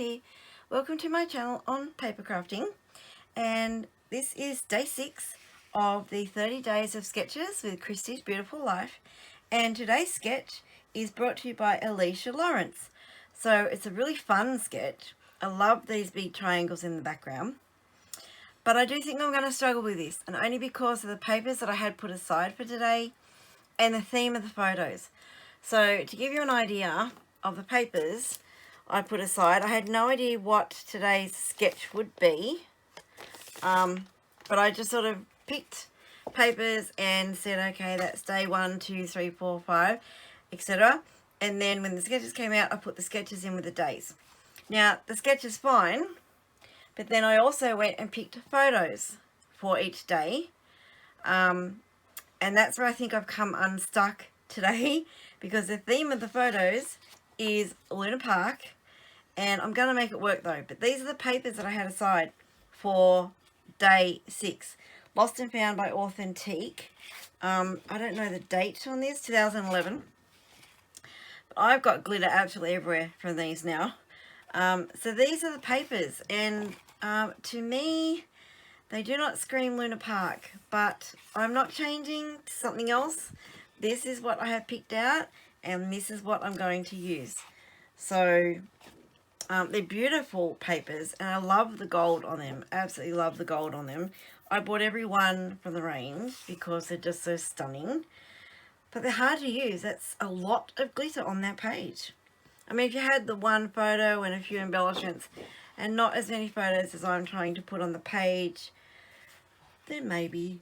here. Welcome to my channel on paper crafting, and this is day 6 of the 30 days of sketches with Christy's Beautiful Life, and today's sketch is brought to you by Alicia Lawrence. So it's a really fun sketch. I love these big triangles in the background, but I do think I'm going to struggle with this, and only because of the papers that I had put aside for today and the theme of the photos. So to give you an idea of the papers I put aside, I had no idea what today's sketch would be, but I just sort of picked papers and said, okay, that's day 1, 2, 3, 4, 5, etc. And then when the sketches came out, I put the sketches in with the days. Now the sketch is fine, but then I also went and picked photos for each day, and that's where I think I've come unstuck today, because the theme of the photos is Luna Park, and I'm going to make it work though. But these are the papers that I had aside for day 6. Lost and Found by Authentique. I don't know the date on this, 2011. But I've got glitter absolutely everywhere from these now. So these are the papers, and to me, they do not scream Luna Park, but I'm not changing to something else. This is what I have picked out, and this is what I'm going to use. So they're beautiful papers, and I love the gold on them. Absolutely love the gold on them. I bought every one from the range because they're just so stunning. But they're hard to use. That's a lot of glitter on that page. I mean, if you had the one photo and a few embellishments and not as many photos as I'm trying to put on the page, then maybe.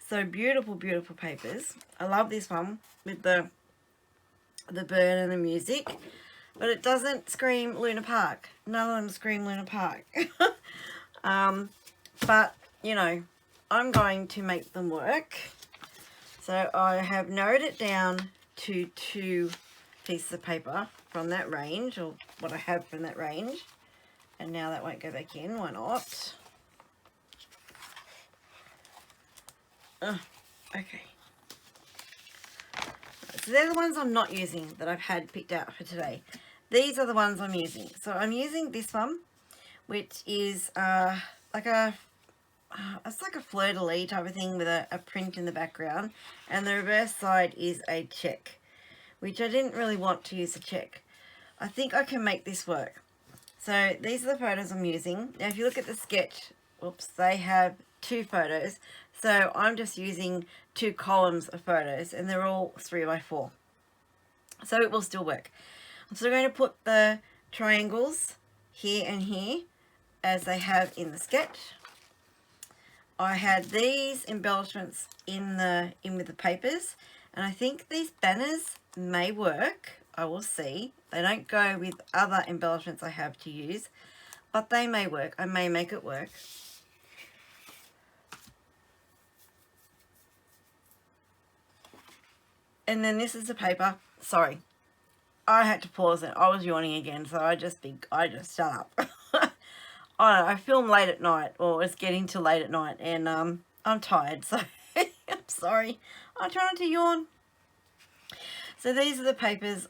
So beautiful, beautiful papers. I love this one with the bird and the music, but it doesn't scream Luna Park. None of them scream Luna Park. But you know, I'm going to make them work. So I have narrowed it down to 2 pieces of paper from that range, or what I have from that range. And now that won't go back in, why not? Okay. So they're the ones I'm not using that I've had picked out for today. These are the ones I'm using. So I'm using this one, which is like a, it's like a fleur-de-lis type of thing with a print in the background. And the reverse side is a check, which I didn't really want to use a check. I think I can make this work. So these are the photos I'm using. Now if you look at the sketch, whoops, they have 2 photos. So I'm just using 2 columns of photos, and they're all 3x4. So it will still work. I'm still going to put the triangles here and here as they have in the sketch. I had these embellishments in with the papers, and I think these banners may work. I will see. They don't go with other embellishments I have to use, but they may work. I may make it work. And then this is the paper. Sorry, I had to pause it. I was yawning again, so I just shut up. I don't know, I film late at night, or it's getting to late at night, and I'm tired, so I'm sorry. I try not to yawn. So these are the papers,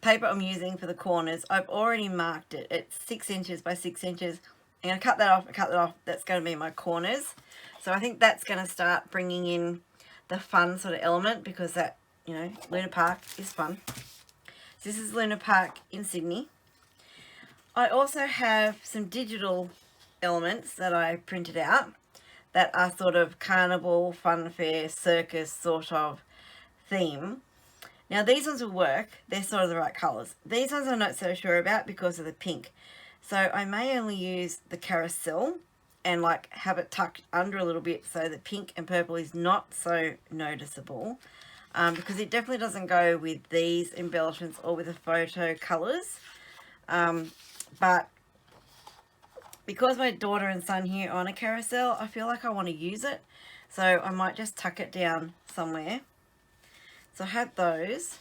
paper I'm using for the corners. I've already marked it. It's 6 inches by 6 inches. I'm going to cut that off. That's going to be my corners. So I think that's going to start bringing in the fun sort of element, because that, you know, Luna Park is fun. So this is Luna Park in Sydney. I also have some digital elements that I printed out that are sort of carnival, fun fair, circus sort of theme. Now these ones will work. They're sort of the right colours. These ones I'm not so sure about because of the pink. So I may only use the carousel and like have it tucked under a little bit so the pink and purple is not so noticeable. Because it definitely doesn't go with these embellishments or with the photo colours. But because my daughter and son here are on a carousel, I feel like I want to use it. So I might just tuck it down somewhere. So I have those.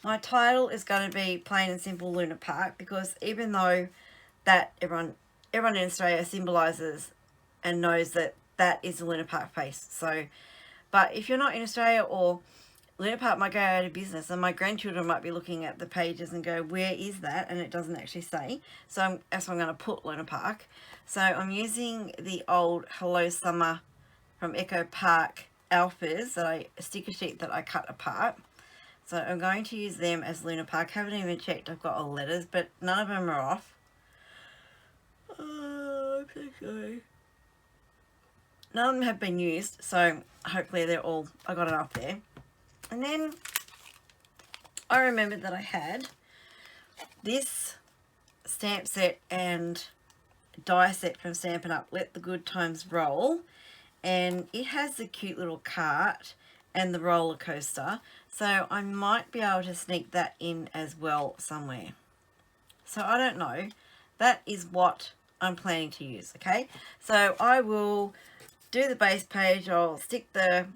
My title is going to be plain and simple Luna Park, because even though that everyone in Australia symbolises and knows that that is the Luna Park face. So, but if you're not in Australia, or Luna Park might go out of business, and my grandchildren might be looking at the pages and go, where is that? And it doesn't actually say. So that's why I'm going to put Luna Park. So I'm using the old Hello Summer from Echo Park alphas, sticker sheet that I cut apart. So I'm going to use them as Luna Park. Haven't even checked. I've got all letters, but none of them are off. Oh, I'm so sorry. None of them have been used, so hopefully they're all, I got enough there. And then I remembered that I had this stamp set and die set from Stampin' Up, Let the Good Times Roll, and it has the cute little cart and the roller coaster, so I might be able to sneak that in as well somewhere. So I don't know. That is what I'm planning to use, okay? So I will do the base page. I'll stick the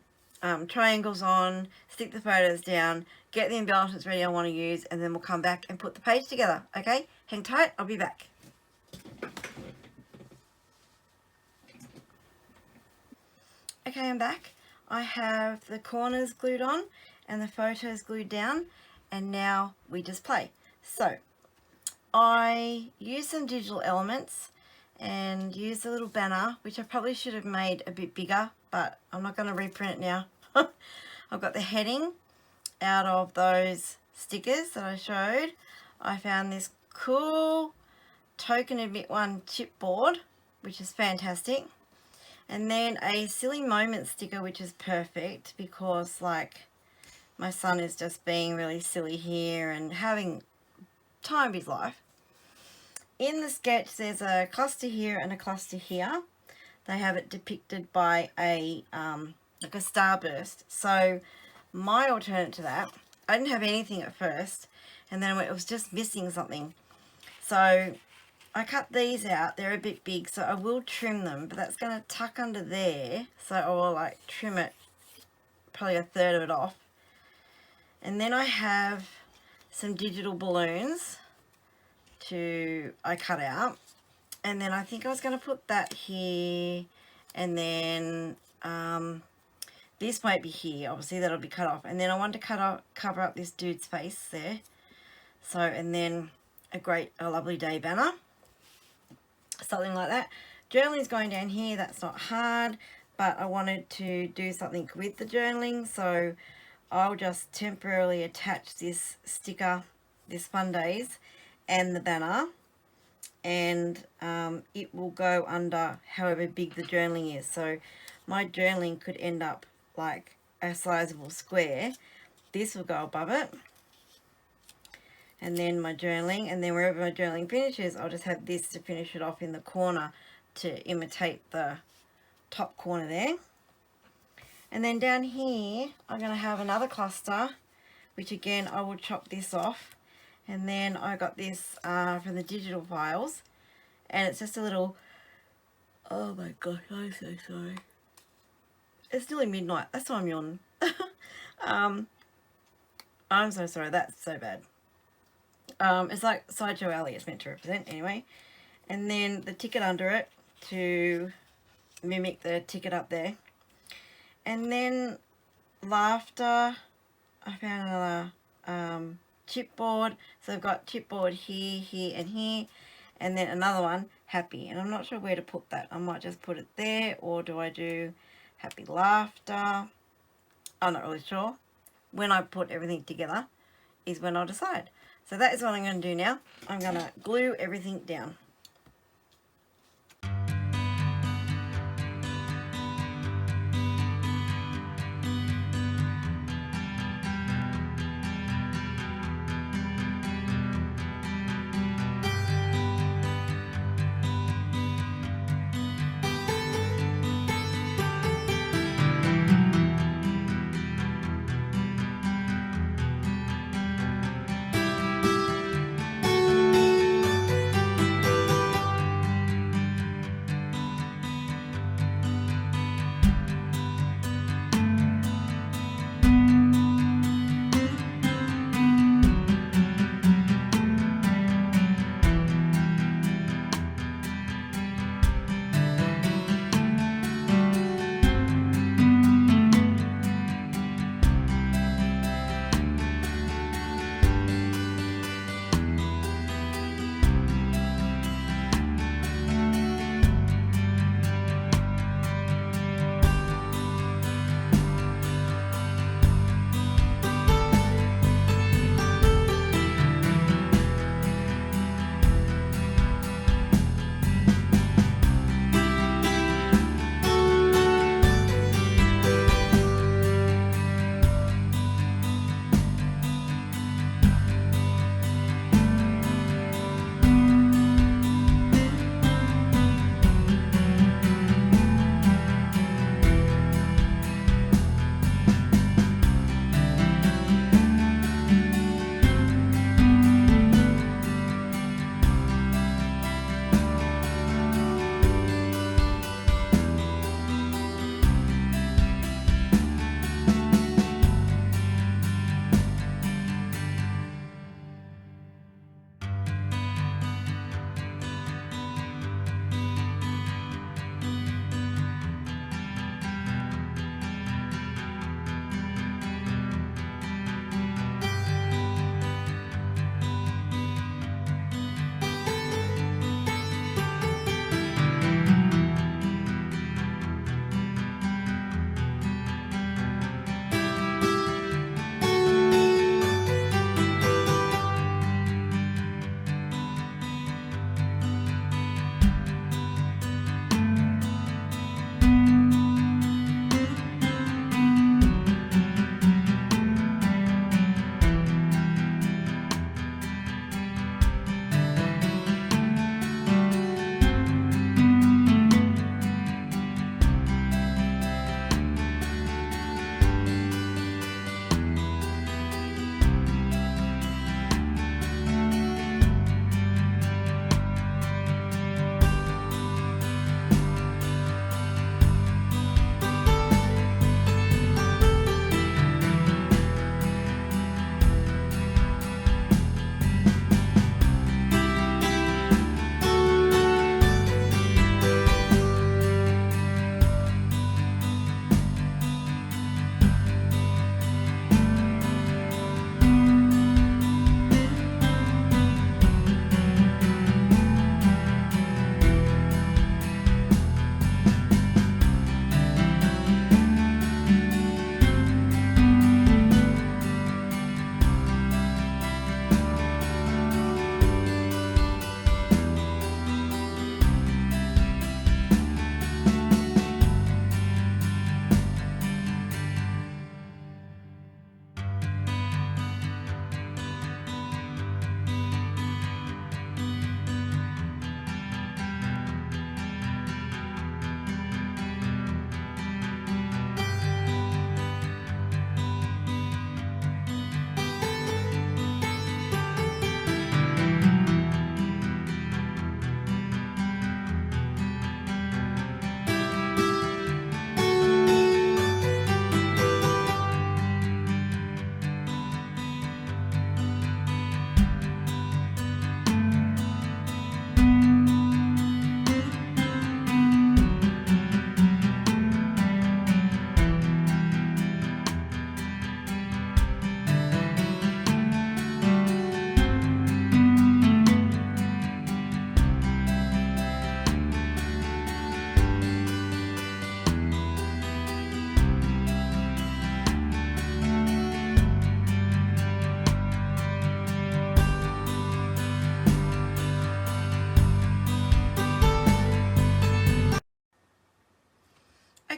triangles on, stick the photos down, get the embellishments ready I want to use, and then we'll come back and put the page together, okay? Hang tight, I'll be back. Okay, I'm back. I have the corners glued on and the photos glued down, and now we just play. So I used some digital elements and used a little banner, which I probably should have made a bit bigger, but I'm not going to reprint it now. I've got the heading out of those stickers that I showed. I found this cool Token Admit One chipboard, which is fantastic. And then a Silly Moment sticker, which is perfect because, like, my son is just being really silly here and having time of his life. In the sketch, there's a cluster here and a cluster here. They have it depicted by a like a starburst. So my alternate to that, I didn't have anything at first, and then it was just missing something. So I cut these out. They're a bit big, so I will trim them, but that's going to tuck under there. So I will like trim it, probably a third of it off. And then I have some digital balloons I cut out. And then I think I was going to put that here, and then this might be here. Obviously that'll be cut off. And then I wanted to cover up this dude's face there. So, and then a lovely day banner. Something like that. Journaling's going down here. That's not hard, but I wanted to do something with the journaling, so I'll just temporarily attach this sticker, this Fun Days, and the banner, and it will go under however big the journaling is. So my journaling could end up like a sizable square. This will go above it, and then my journaling, and then wherever my journaling finishes, I'll just have this to finish it off in the corner to imitate the top corner there. And then down here I'm going to have another cluster, which again I will chop this off. And then I got this from the digital files, and it's just a little, oh my gosh, I'm so sorry. It's nearly midnight, that's why I'm yawning. I'm so sorry, that's so bad. It's like Sideshow Alley it's meant to represent anyway. And then the ticket under it to mimic the ticket up there. And then Laughter, I found another chipboard. So I've got chipboard here, here and here. And then another one, Happy. And I'm not sure where to put that. I might just put it there, or do I do Happy Laughter? I'm not really sure. When I put everything together is when I'll decide. So that is what I'm going to do now. I'm going to glue everything down.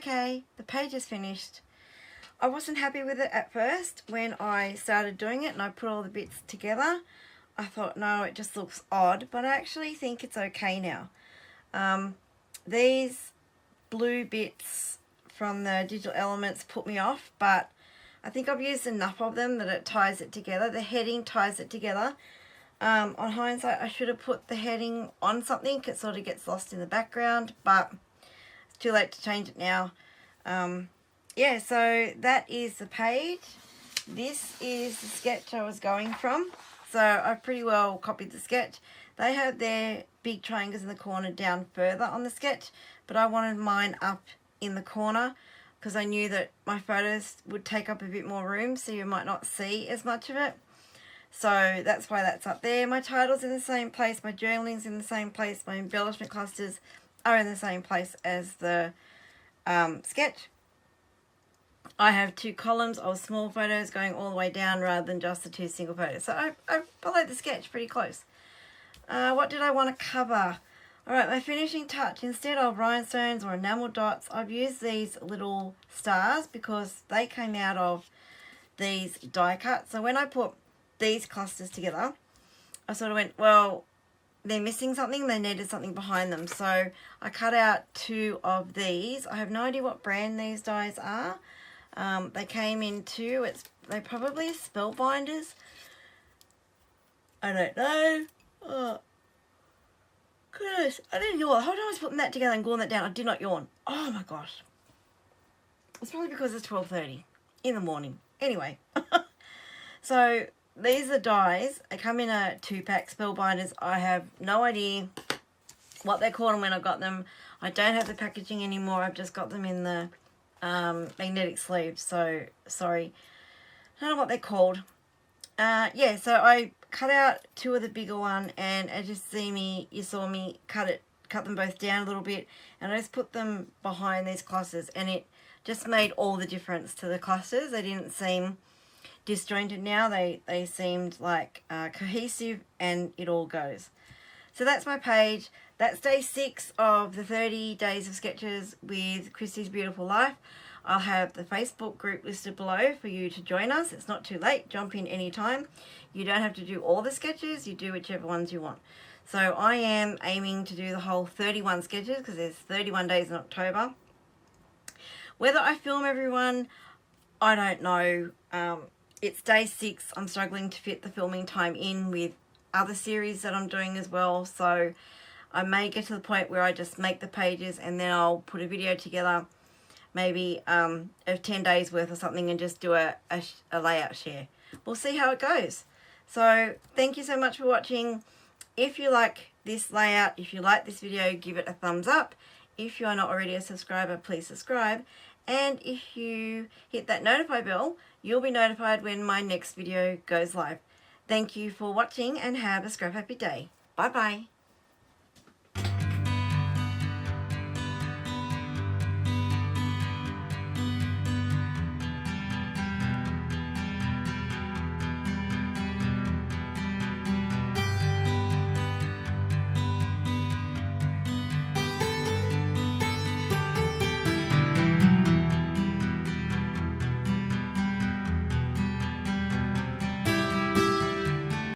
okay, the page is finished. I wasn't happy with it at first when I started doing it and I put all the bits together. I thought, no, it just looks odd, but I actually think it's okay now. These blue bits from the Digital Elements put me off, but I think I've used enough of them that it ties it together. The heading ties it together. On hindsight, I should have put the heading on something. It sort of gets lost in the background, but it's too late to change it now. Yeah, so that is the page. This is the sketch I was going from. So I pretty well copied the sketch. They have their big triangles in the corner down further on the sketch, but I wanted mine up in the corner because I knew that my photos would take up a bit more room, so you might not see as much of it. So that's why that's up there. My title's in the same place, my journaling's in the same place, my embellishment clusters are in the same place as the sketch. I have 2 columns of small photos going all the way down rather than just the 2 single photos. So I followed the sketch pretty close. What did I want to cover? Alright, my finishing touch. Instead of rhinestones or enamel dots, I've used these little stars because they came out of these die cuts. So when I put these clusters together, I sort of went, well, they're missing something. They needed something behind them. So I cut out 2 of these. I have no idea what brand these dies are. They came in 2. They're probably Spellbinders. I don't know. Oh, goodness, I didn't yawn. The whole time I was putting that together and gluing that down, I did not yawn. Oh my gosh. It's probably because it's 12:30 in the morning. Anyway, so these are dies. They come in a 2-pack, Spellbinders. I have no idea what they're called and when I got them. I don't have the packaging anymore. I've just got them in the magnetic sleeve, so sorry. I don't know what they're called. Yeah, so I cut out 2 of the bigger one, and as you saw me cut them both down a little bit, and I just put them behind these clusters, and it just made all the difference to the clusters. They didn't seem disjointed now. They seemed like cohesive, and it all goes. So that's my page. That's day 6 of the 30 days of sketches with Christy's Beautiful Life. I'll have the Facebook group listed below for you to join us. It's not too late. Jump in anytime. You don't have to do all the sketches. You do whichever ones you want. So I am aiming to do the whole 31 sketches because there's 31 days in October. Whether I film everyone, I don't know. It's day 6. I'm struggling to fit the filming time in with other series that I'm doing as well. So I may get to the point where I just make the pages and then I'll put a video together, maybe of 10 days worth or something, and just do a layout share. We'll see how it goes. So thank you so much for watching. If you like this layout, if you like this video, give it a thumbs up. If you are not already a subscriber, please subscribe. And if you hit that notify bell, you'll be notified when my next video goes live. Thank you for watching and have a scrap happy day. Bye bye.